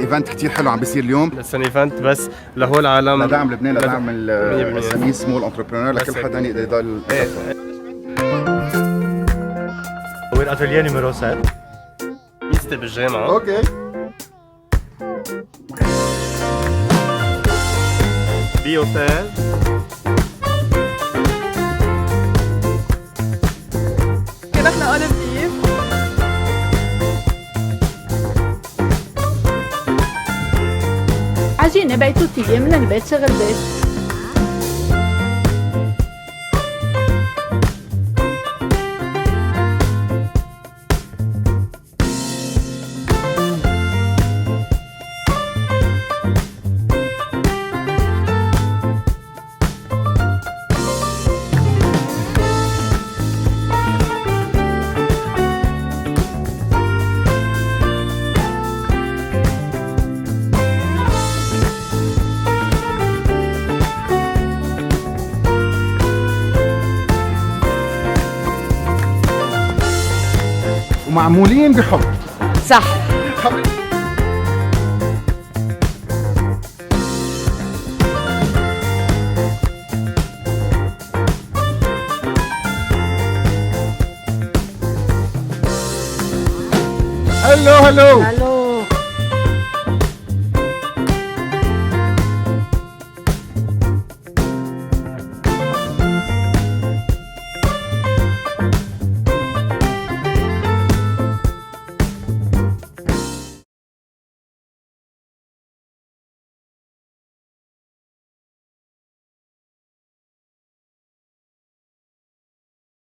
ايفنت كتير حلو عم بيصير اليوم لسه ايفنت بس لهو العالم لدعم لبنان، لدعم 100%. السمي سمول انتربرونور، لكل بس حدا يقدر يضل. وين اتelier numéro 7. ميزتي بالجامعة اوكي. بي اوتيل رحنا اولمبيف. عجينة بيتوتية من البيت، شغل بيت. ومعمولين بحب. صح. هلو هلو. الو.